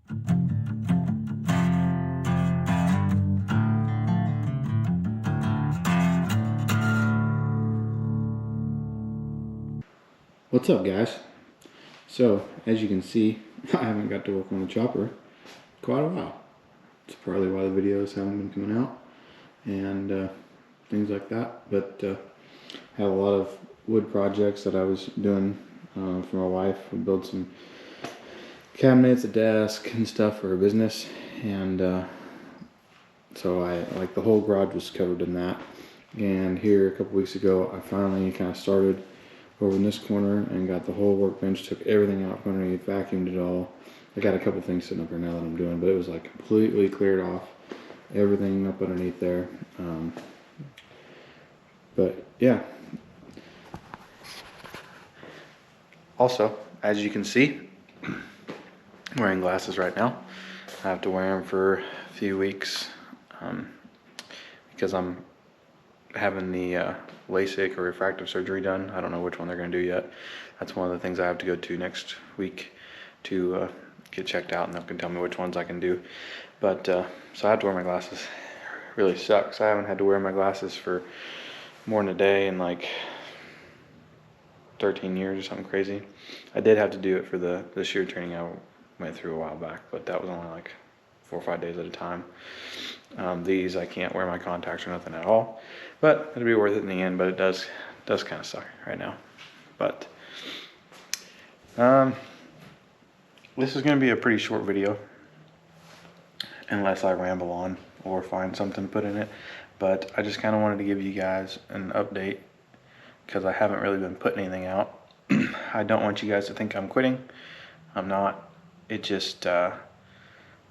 What's up, guys? So, as you can see, I haven't got to work on the chopper quite a while. It's probably why the videos haven't been coming out and things like that. But I have a lot of wood projects that I was doing for my wife. We built some cabinets, a desk, and stuff for her business, and so like the whole garage was covered in that. And here a couple weeks ago, I finally kind of started over in this corner and got the whole workbench, took everything out from underneath, vacuumed it all. I got a couple things sitting up here now that I'm doing, but it was like completely cleared off everything up underneath there. But yeah. Also, as you can see, I'm wearing glasses right now. I have to wear them for a few weeks because I'm having the LASIK or refractive surgery done. I don't know which one they're going to do yet. That's one of the things I have to go to next week to get checked out, and they can tell me which ones I can do. But so I have to wear my glasses. It really sucks. I haven't had to wear my glasses for more than a day in like 13 years or something crazy. I did have to do it for the shear training I went through a while back, but that was only like 4 or 5 days at a time. These I can't wear my contacts or nothing at all, but it'll be worth it in the end. But it does kind of suck right now. But this is going to be a pretty short video unless I ramble on or find something to put in it. But I just kind of wanted to give you guys an update because I haven't really been putting anything out. I don't want you guys to think I'm quitting. I'm not. It just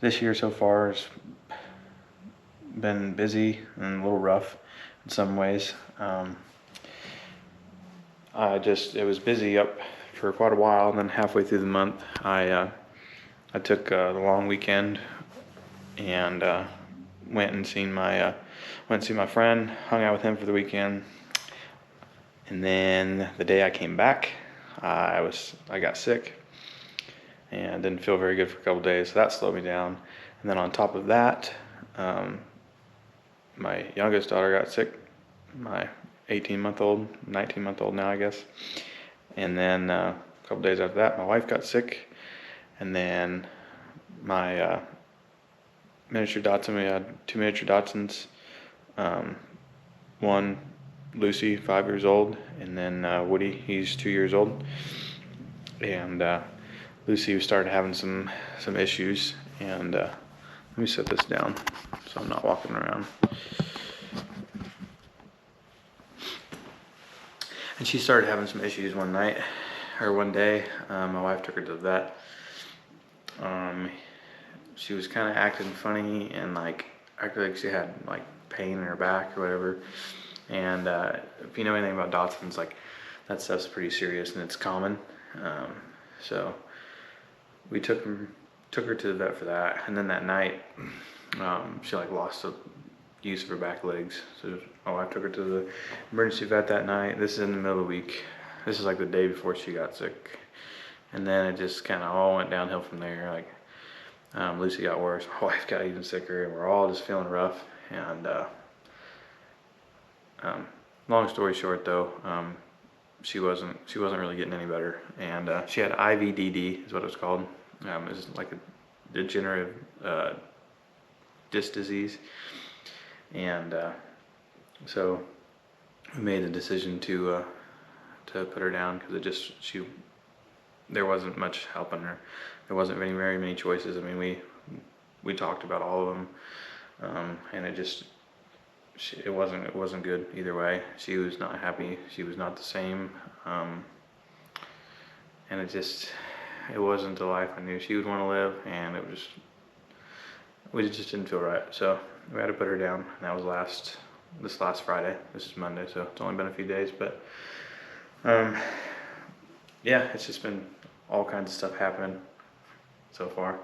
this year so far has been busy and a little rough in some ways. It was busy up for quite a while, and then halfway through the month I took the long weekend and went and seen my friend, hung out with him for the weekend, and then the day I came back I got sick and didn't feel very good for a couple days, so that slowed me down. And then on top of that, my youngest daughter got sick, my 18-month-old, 19-month-old now, I guess. And then a couple days after that, my wife got sick. And then my miniature Dachshund, we had 2 miniature Dachshunds. One, Lucy, 5 years old, and then Woody, he's 2 years old. And Lucy started having some issues, and let me set this down so I'm not walking around. And she started having some issues one day. My wife took her to the vet. She was kind of acting funny and like acted like she had like pain in her back or whatever. And if you know anything about Dachshunds, like that stuff's pretty serious and it's common. So we took her to the vet for that. And then that night, she like lost the use of her back legs. So my wife took her to the emergency vet that night. This is in the middle of the week. This is like the day before she got sick. And then it just kind of all went downhill from there. Like Lucy got worse, my wife got even sicker, and we're all just feeling rough. And long story short, though, she wasn't really getting any better, and she had IVDD, is what it was called. It's like a degenerative disc disease, and so we made the decision to put her down because there wasn't much helping her. There wasn't very many choices. I mean, we talked about all of them, and it wasn't good either way. She was not happy. She was not the same, and it wasn't the life I knew she would want to live, and we just didn't feel right. So we had to put her down, and that was this last Friday. This is Monday, so it's only been a few days, but yeah, it's just been all kinds of stuff happening so far,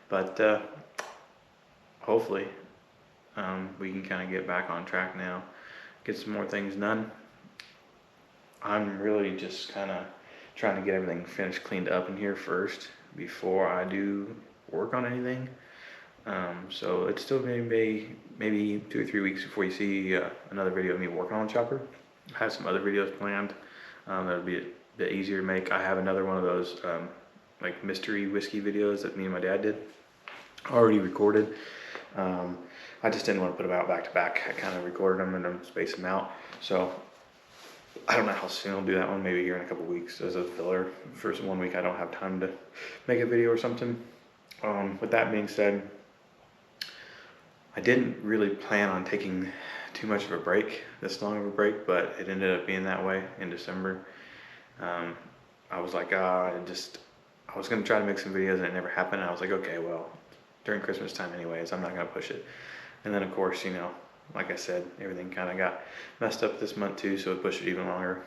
but hopefully we can kind of get back on track now, get some more things done. I'm really just kind of trying to get everything finished, cleaned up in here first before I do work on anything. So it's still going to be maybe 2 or 3 weeks before you see another video of me working on the chopper. I have some other videos planned that'll be a bit easier to make. I have another one of those like mystery whiskey videos that me and my dad did already recorded. I just didn't want to put them out back to back. I kind of recorded them and then spaced them out. So I don't know how soon I'll do that one. Maybe here in a couple weeks as a filler. First 1 week I don't have time to make a video or something. With that being said, I didn't really plan on taking too much of a break, this long of a break, but it ended up being that way in December. I was like, I was gonna try to make some videos and it never happened. I was like, okay, well, during Christmas time anyways, I'm not gonna push it. And then of course, you know, like I said, everything kind of got messed up this month too, so it pushed it even longer.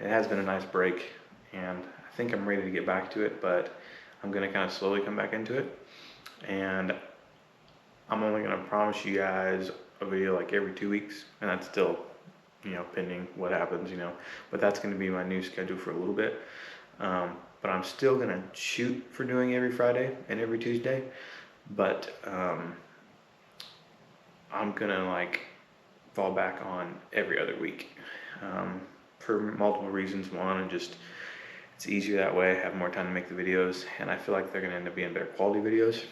It has been a nice break, and I think I'm ready to get back to it, but I'm gonna kind of slowly come back into it. And I'm only gonna promise you guys a video like every 2 weeks, and that's still, you know, pending what happens, you know. But that's gonna be my new schedule for a little bit. But I'm still gonna shoot for doing every Friday and every Tuesday. But I'm gonna like fall back on every other week for multiple reasons. One, it's easier that way. I have more time to make the videos, and I feel like they're gonna end up being better quality videos.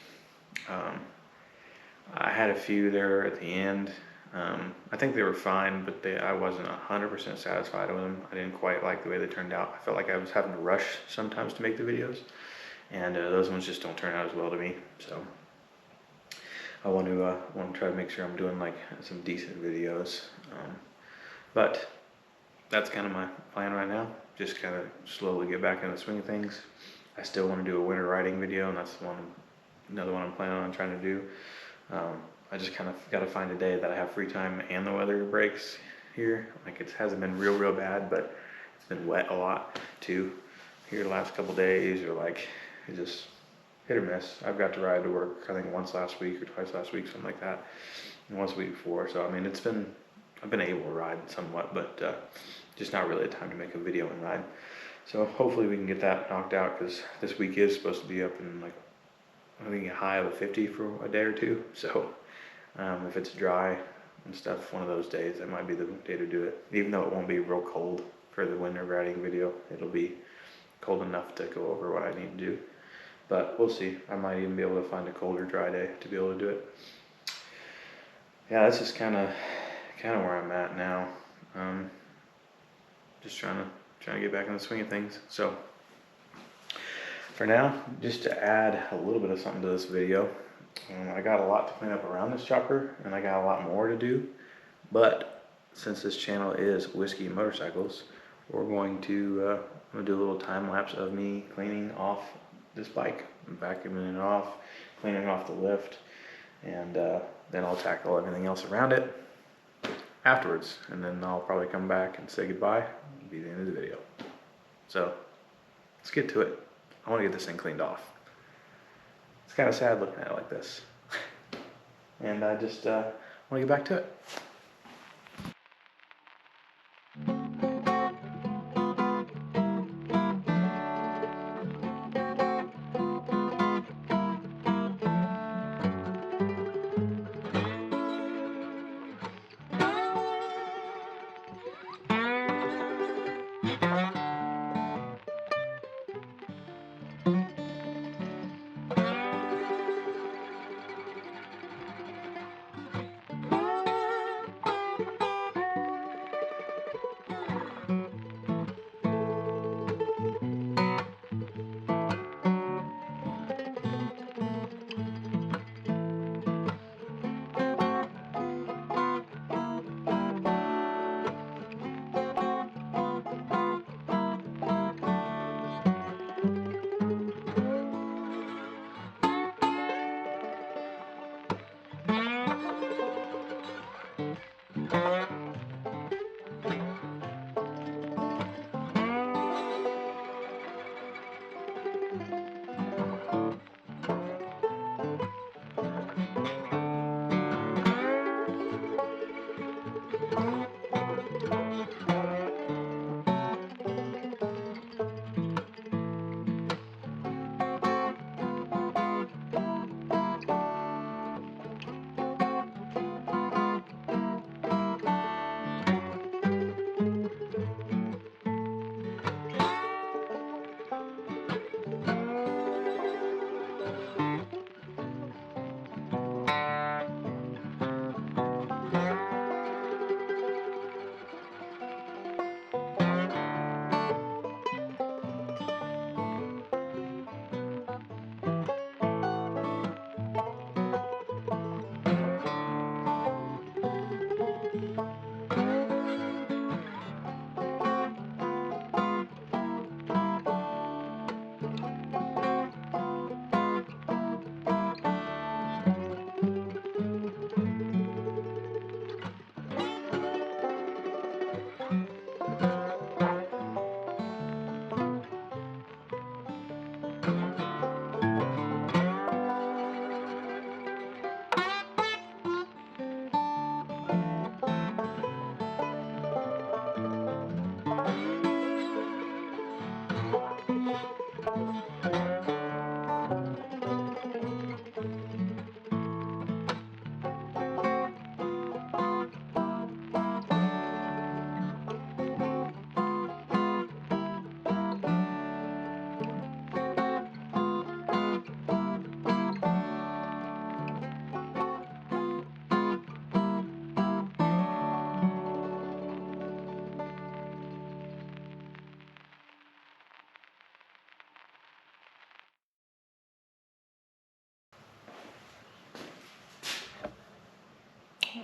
I had a few there at the end. I think they were fine, but I wasn't 100% satisfied with them. I didn't quite like the way they turned out. I felt like I was having to rush sometimes to make the videos, and those ones just don't turn out as well to me. So I want to try to make sure I'm doing like some decent videos. But that's kind of my plan right now. Just kind of slowly get back in the swing of things. I still want to do a winter riding video, and that's another one I'm planning on trying to do. I just kind of got to find a day that I have free time and the weather breaks here. Like it hasn't been real bad, but it's been wet a lot too here the last couple days, or like it just hit or miss. I've got to ride to work I think once last week or twice last week, something like that, and once the week before. So I mean, I've been able to ride somewhat, but just not really a time to make a video and ride. So hopefully we can get that knocked out, because this week is supposed to be up in like I think a high of a 50 for a day or two. So if it's dry and stuff, one of those days, that might be the day to do it. Even though it won't be real cold for the winter riding video, it'll be cold enough to go over what I need to do. But we'll see. I might even be able to find a colder, dry day to be able to do it. Yeah, that's just kind of where I'm at now. Just trying to get back in the swing of things. So for now, just to add a little bit of something to this video, I got a lot to clean up around this chopper, and I got a lot more to do. But since this channel is Whiskey and Motorcycles, we're going to I'm gonna do a little time lapse of me cleaning off this bike, vacuuming it off, cleaning off the lift, and then I'll tackle everything else around it afterwards. And then I'll probably come back and say goodbye. It'll be the end of the video. So let's get to it. I want to get this thing cleaned off. It's kind of sad looking at it like this. And I just want to get back to it.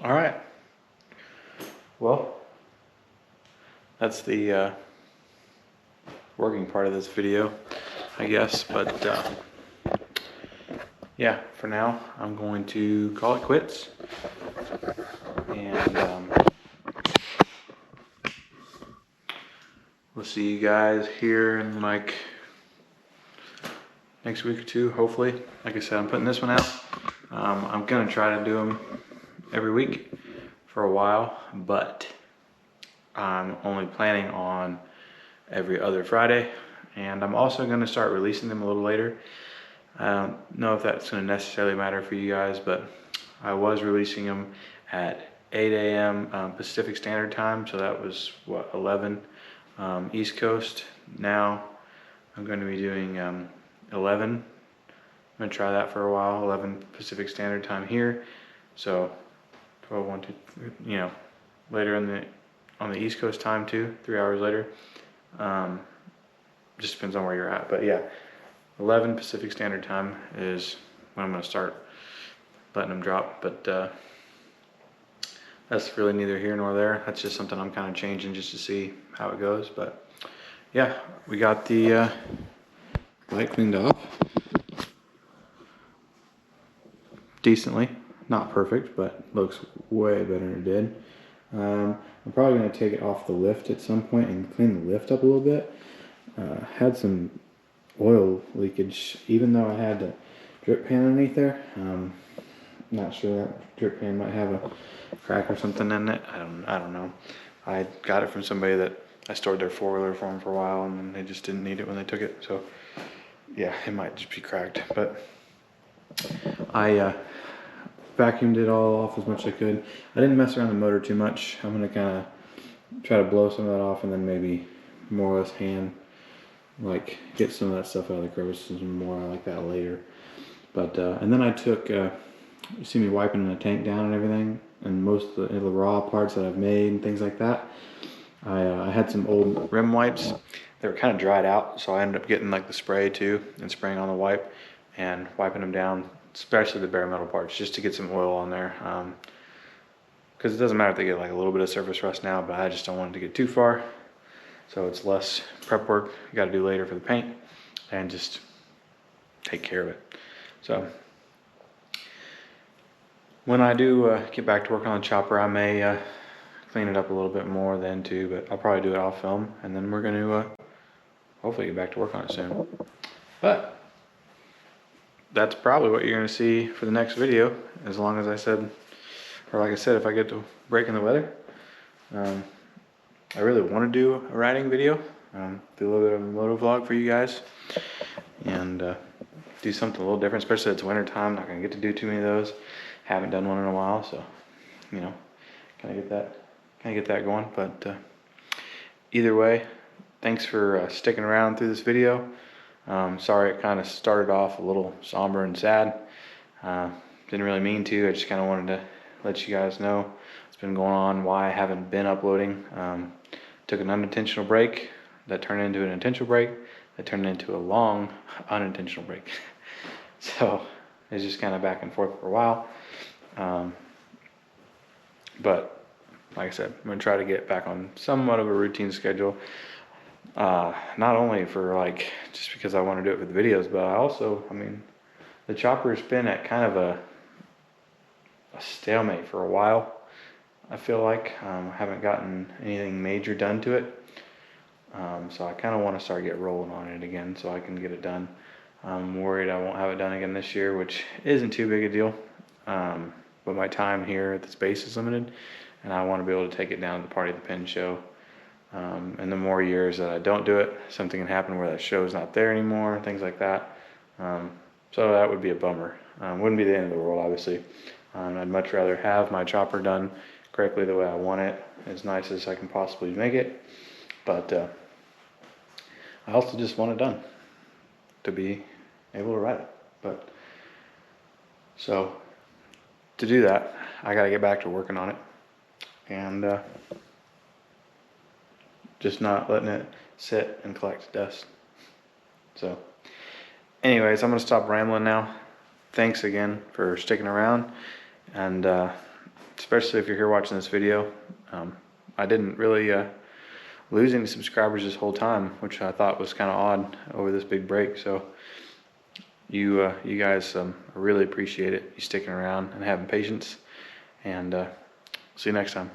All right. Well, that's the working part of this video, I guess. But yeah, for now, I'm going to call it quits. And we'll see you guys here in like next week or two, hopefully. Like I said, I'm putting this one out. I'm gonna try to do them every week for a while, but I'm only planning on every other Friday. And I'm also gonna start releasing them a little later. I don't know if that's gonna necessarily matter for you guys, but I was releasing them at 8 a.m. Pacific Standard Time, so that was what, 11 East Coast. Now I'm going to be doing 11. I'm going to try that for a while. 11 Pacific Standard Time here, so 12, 1, 2, you know, later on the East Coast time too, 3 hours later. Just depends on where you're at, but yeah, 11 Pacific Standard Time is when I'm going to start letting them drop. But that's really neither here nor there. That's just something I'm kind of changing just to see how it goes. But yeah, we got the Light cleaned off decently. not perfect, but looks way better than it did. I'm probably going to take it off the lift at some point and clean the lift up a little bit. Had some oil leakage, even though I had the drip pan underneath there. Not sure, that drip pan might have a Crack or something in it. I don't know. I got it from somebody that I stored their 4-wheeler for them for a while, and then they just didn't need it when they took it. So yeah, it might just be cracked. But I vacuumed it all off as much as I could. I didn't mess around the motor too much. I'm going to kind of try to blow some of that off and then maybe more or less hand, like, get some of that stuff out of the crevices and more like that later. But and then I took, you see me wiping the tank down and everything, and most of the raw parts that I've made and things like that. I had some old rim wipes, they were kind of dried out, so I ended up getting like the spray too and spraying on the wipe and wiping them down, especially the bare metal parts, just to get some oil on there. Because it doesn't matter if they get like a little bit of surface rust now, but I just don't want it to get too far. So it's less prep work you got to do later for the paint, and just take care of it. So when I do get back to work on the chopper, I may clean it up a little bit more then too, but I'll probably do it off film, and then we're going to hopefully get back to work on it soon. But that's probably what you're going to see for the next video, as long as I said, or like I said, if I get to breaking the weather. I really want to do a riding video, do a little bit of a moto vlog for you guys, and do something a little different, especially it's winter time. Not going to get to do too many of those. Haven't done one in a while, so you know, kind of get that going. But either way, thanks for sticking around through this video. Sorry it kind of started off a little somber and sad. Didn't really mean to. I just kind of wanted to let you guys know what's been going on, why I haven't been uploading. Took an unintentional break that turned into an intentional break that turned into a long unintentional break. So it's just kind of back and forth for a while. But like I said, I'm gonna try to get back on somewhat of a routine schedule. Not only for like, just because I want to do it for the videos, but I mean, the chopper's been at kind of a stalemate for a while. I feel like I haven't gotten anything major done to it. So I kind of want to start get rolling on it again so I can get it done. I'm worried I won't have it done again this year, which isn't too big a deal. But my time here at the space is limited, and I want to be able to take it down to the Party of the Pen show. And the more years that I don't do it, something can happen where that show's not there anymore, things like that. So that would be a bummer. Wouldn't be the end of the world, obviously. I'd much rather have my chopper done correctly the way I want it, as nice as I can possibly make it. But I also just want it done to be able to ride it. But so to do that, I got to get back to working on it, and just not letting it sit and collect dust. So anyways, I'm gonna stop rambling now. Thanks again for sticking around, and especially if you're here watching this video. I didn't really lose any subscribers this whole time, which I thought was kind of odd over this big break. So you guys, I really appreciate it. You sticking around and having patience, and see you next time.